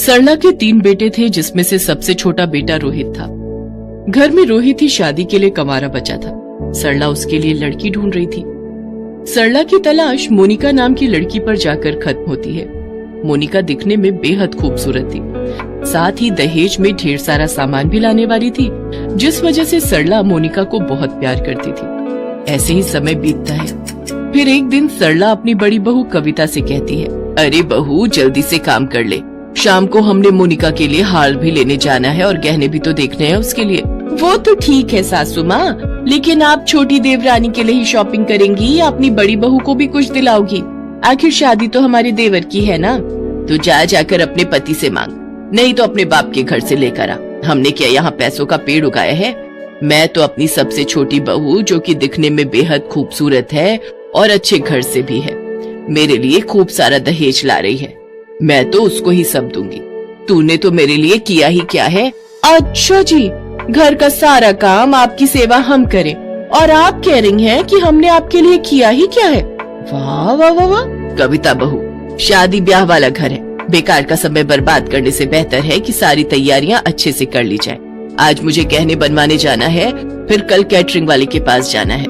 सरला के 3 बेटे थे, जिसमें से सबसे छोटा बेटा रोहित था। घर में रोहित ही शादी के लिए कमारा बचा था। सरला उसके लिए लड़की ढूंढ रही थी। सरला की तलाश मोनिका नाम की लड़की पर जाकर खत्म होती है। मोनिका दिखने में बेहद खूबसूरत थी, साथ ही दहेज में ढेर सारा सामान भी लाने वाली थी, जिस वजह से सरला मोनिका को बहुत प्यार करती थी। ऐसे ही समय बीतता है। फिर एक दिन सरला अपनी बड़ी बहू कविता से कहती है, अरे बहू जल्दी से काम कर ले, शाम को हमने मोनिका के लिए हार भी लेने जाना है और गहने भी तो देखने हैं उसके लिए। वो तो ठीक है सासू माँ, लेकिन आप छोटी देवरानी के लिए ही शॉपिंग करेंगी या अपनी बड़ी बहू को भी कुछ दिलाओगी? आखिर शादी तो हमारे देवर की है ना। तो जाकर अपने पति से मांग, नहीं तो अपने बाप के घर से लेकर आ। हमने क्या यहाँ पैसों का पेड़ उगाया है? मैं तो अपनी सबसे छोटी बहू, जो कि दिखने में बेहद खूबसूरत है और अच्छे घर से भी है, मेरे लिए खूब सारा दहेज ला रही है। मैं तो उसको ही सब दूंगी। तूने तो मेरे लिए किया ही क्या है? अच्छा जी, घर का सारा काम आपकी सेवा हम करें और आप कह रही हैं कि हमने आपके लिए किया ही क्या है? वाह वाह वाह वाह। कविता बहू, शादी ब्याह वाला घर है, बेकार का समय बर्बाद करने से बेहतर है कि सारी तैयारियां अच्छे से कर ली जाए। आज मुझे गहने बनवाने जाना है, फिर कल कैटरिंग वाले के पास जाना है।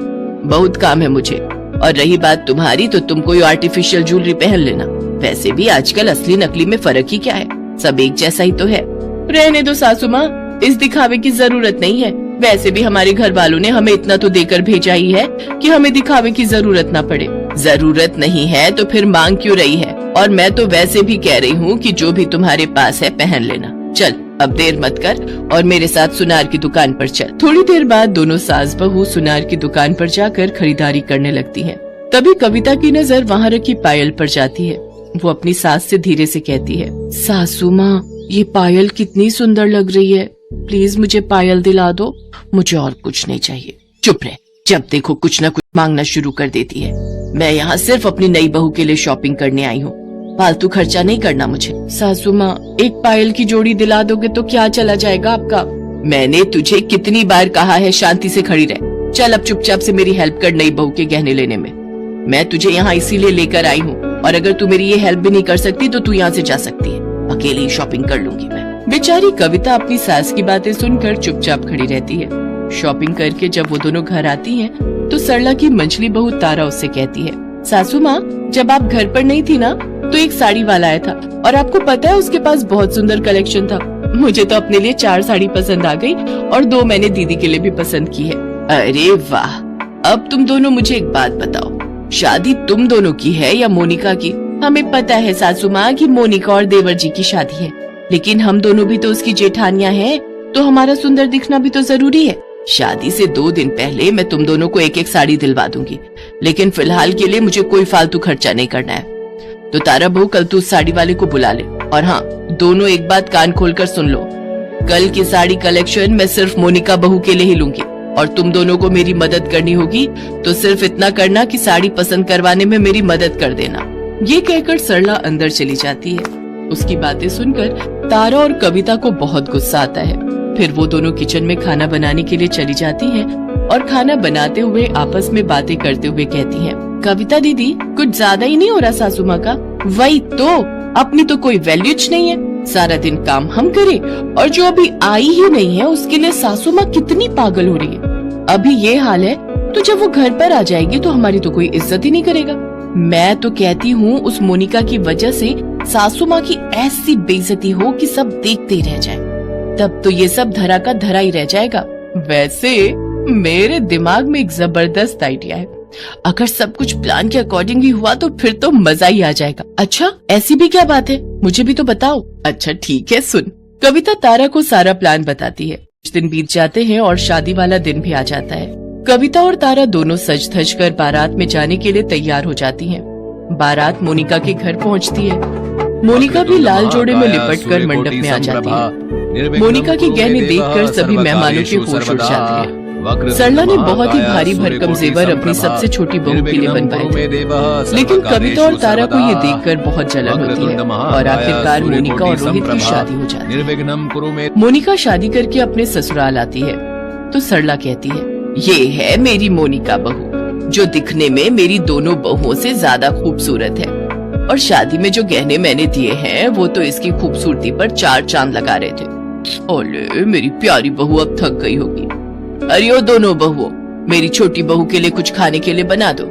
बहुत काम है मुझे। और रही बात तुम्हारी, तो तुम कोई आर्टिफिशियल ज्वेलरी पहन लेना। वैसे भी आजकल असली नकली में फर्क ही क्या है, सब एक जैसा ही तो है। रहने दो सासू माँ, इस दिखावे की जरूरत नहीं है। वैसे भी हमारे घर वालों ने हमें इतना तो देकर भेजा ही है कि हमें दिखावे की जरूरत ना पड़े। जरूरत नहीं है तो फिर मांग क्यों रही है? और मैं तो वैसे भी कह रही हूँ कि जो भी तुम्हारे पास है पहन लेना। चल अब देर मत कर और मेरे साथ सुनार की दुकान पर चल। थोड़ी देर बाद दोनों सास बहू सुनार की दुकान पर जाकर खरीदारी करने लगती हैं। तभी कविता की नजर वहाँ रखी पायल पर जाती है। वो अपनी सास से धीरे से कहती है, सासू माँ, ये पायल कितनी सुंदर लग रही है, प्लीज मुझे पायल दिला दो, मुझे और कुछ नहीं चाहिए। चुप रह, जब देखो कुछ न कुछ मांगना शुरू कर देती है। मैं यहाँ सिर्फ अपनी नई बहू के लिए शॉपिंग करने आई हूँ, फालतू खर्चा नहीं करना मुझे। सासू माँ, एक पायल की जोड़ी दिला दोगे तो क्या चला जाएगा आपका? मैंने तुझे कितनी बार कहा है शांति से खड़ी रह। चल अब चुपचाप से मेरी हेल्प कर नई बहू के गहने लेने में। मैं तुझे यहाँ इसीलिए लेकर आई हूँ, और अगर तू मेरी ये हेल्प भी नहीं कर सकती तो तू यहाँ से जा सकती है। अकेली ही शॉपिंग कर लूंगी मैं। बेचारी कविता अपनी सास की बातें सुनकर चुपचाप खड़ी रहती है। शॉपिंग करके जब वो दोनों घर आती हैं, तो सरला की मंझली बहू तारा उससे कहती है, सासू माँ, जब आप घर पर नहीं थी ना, तो एक साड़ी वाला आया था और आपको पता है उसके पास बहुत सुंदर कलेक्शन था। मुझे तो अपने लिए 4 साड़ी पसंद आ गई और 2 मैंने दीदी के लिए भी पसंद की है। अरे वाह। अब तुम दोनों मुझे एक बात बताओ, शादी तुम दोनों की है या मोनिका की? हमें पता है सासू माँ कि मोनिका और देवर जी की शादी है, लेकिन हम दोनों भी तो उसकी जेठानियाँ हैं, तो हमारा सुंदर दिखना भी तो जरूरी है। शादी से 2 दिन पहले मैं तुम दोनों को एक एक साड़ी दिलवा दूंगी, लेकिन फिलहाल के लिए मुझे कोई फालतू खर्चा नहीं करना है। तो तारा बहू, कल तू उस साड़ी वाले को बुला ले। और हाँ, दोनों एक बात कान खोलकर सुन लो, कल की साड़ी कलेक्शन मैं सिर्फ मोनिका बहू के लिए ही लूंगी, और तुम दोनों को मेरी मदद करनी होगी तो सिर्फ इतना करना कि साड़ी पसंद करवाने में मेरी मदद कर देना। ये कहकर सरला अंदर चली जाती है। उसकी बातें सुनकर तारा और कविता को बहुत गुस्सा आता है। फिर वो दोनों किचन में खाना बनाने के लिए चली जाती हैं और खाना बनाते हुए आपस में बातें करते हुए कहती हैं, कविता दीदी, कुछ ज्यादा ही नहीं हो रहा सासू माँ का? वही तो, अपनी तो कोई वैल्यूज नहीं है, सारा दिन काम हम करें और जो अभी आई ही नहीं है उसके लिए सासू माँ कितनी पागल हो रही है। अभी ये हाल है तो जब वो घर पर आ जाएगी तो हमारी तो कोई इज्जत ही नहीं करेगा। मैं तो कहती हूँ उस मोनिका की वजह से सासू माँ की ऐसी बेइज्जती हो कि सब देखते ही रह जाए, तब तो ये सब धरा का धरा ही रह जाएगा। वैसे मेरे दिमाग में एक जबरदस्त आइडिया है, अगर सब कुछ प्लान के अकॉर्डिंग ही हुआ तो फिर तो मजा ही आ जाएगा। अच्छा, ऐसी भी क्या बात है, मुझे भी तो बताओ। अच्छा ठीक है, सुन। कविता तारा को सारा प्लान बताती है। कुछ दिन बीत जाते हैं और शादी वाला दिन भी आ जाता है। कविता और तारा दोनों सज धज कर बारात में जाने के लिए तैयार हो जाती हैं। बारात मोनिका के घर पहुंचती है। मोनिका भी लाल जोड़े में लिपट कर मंडप में आ जाती है। मोनिका के गहने देखकर सभी मेहमानों के होश उड़ जाते हैं। सरला ने बहुत ही भारी भरकम जेवर अपनी सबसे छोटी बहू के लिए बनवाए थे, लेकिन कविता और तारा को ये देखकर बहुत जलन होती है और आखिरकार मोनिका और रोहित की शादी हो जाती है। मोनिका शादी करके अपने ससुराल आती है तो सरला कहती है, ये है मेरी मोनिका बहू, जो दिखने में मेरी दोनों बहुओं से ज्यादा खूबसूरत है। और शादी में जो गहने मैंने दिए हैं वो तो इसकी खूबसूरती पर 4 चांद लगा रहे थे। ओले मेरी प्यारी बहू अब थक गई होगी। अरे ओ दोनों बहुओं, मेरी छोटी बहू के लिए कुछ खाने के लिए बना दो,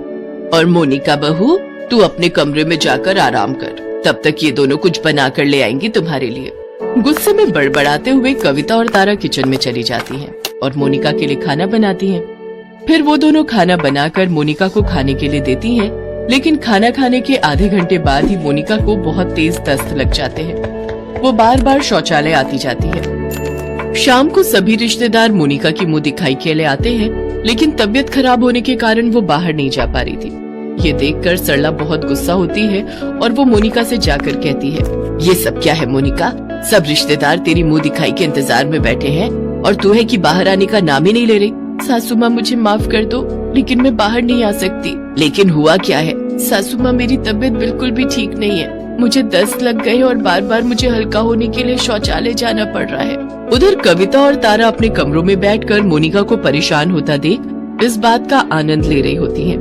और मोनिका बहू तू अपने कमरे में जाकर आराम कर, तब तक ये दोनों कुछ बना कर ले आएंगी तुम्हारे लिए। गुस्से में बड़बड़ाते हुए कविता और तारा किचन में चली जाती हैं और मोनिका के लिए खाना बनाती हैं। फिर वो दोनों खाना बनाकर मोनिका को खाने के लिए देती हैं, लेकिन खाना खाने के आधे घंटे बाद ही मोनिका को बहुत तेज दस्त लग जाते हैं। वो बार बार शौचालय आती जाती है। शाम को सभी रिश्तेदार मोनिका की मुंह दिखाई के लिए आते हैं, लेकिन तबीयत खराब होने के कारण वो बाहर नहीं जा पा रही थी। ये देखकर सरला बहुत गुस्सा होती है और वो मोनिका से जाकर कहती है, ये सब क्या है मोनिका? सब रिश्तेदार तेरी मुंह दिखाई के इंतजार में बैठे हैं और तू है कि बाहर आने का नाम ही नहीं ले रही। सासू माँ मुझे माफ कर दो, लेकिन मैं बाहर नहीं आ सकती। लेकिन हुआ क्या है? सासू माँ मेरी तबीयत बिल्कुल भी ठीक नहीं है, मुझे दस्त लग गए और बार बार मुझे हल्का होने के लिए शौचालय जाना पड़ रहा है। उधर कविता और तारा अपने कमरों में बैठकर मोनिका को परेशान होता देख इस बात का आनंद ले रही होती हैं।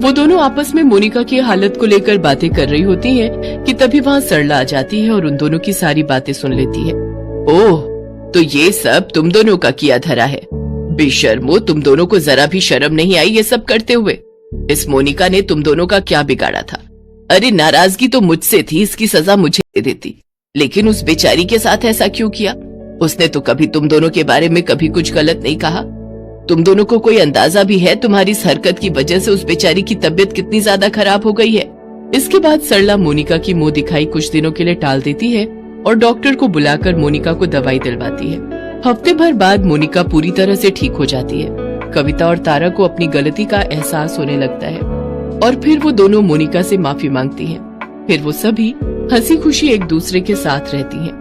वो दोनों आपस में मोनिका की हालत को लेकर बातें कर रही होती हैं कि तभी वहाँ सरला आ जाती है और उन दोनों की सारी बातें सुन लेती है। ओह, तो ये सब तुम दोनों का किया धरा है। बेशर्मो, तुम दोनों को जरा भी शर्म नहीं आई ये सब करते हुए? इस मोनिका ने तुम दोनों का क्या बिगाड़ा था? अरे नाराजगी तो मुझसे थी, इसकी सजा मुझे दे देती, लेकिन उस बेचारी के साथ ऐसा क्यों किया? उसने तो कभी तुम दोनों के बारे में कभी कुछ गलत नहीं कहा। तुम दोनों को कोई अंदाजा भी है तुम्हारी इस हरकत की वजह से उस बेचारी की तबीयत कितनी ज्यादा खराब हो गई है? इसके बाद सरला मोनिका की मुंह दिखाई कुछ दिनों के लिए टाल देती है और डॉक्टर को बुलाकर मोनिका को दवाई दिलवाती है। हफ्ते भर बाद मोनिका पूरी तरह से ठीक हो जाती है। कविता और तारा को अपनी गलती का एहसास होने लगता है और फिर वो दोनों मोनिका से माफी मांगती हैं। फिर वो सभी हंसी खुशी एक दूसरे के साथ रहती हैं।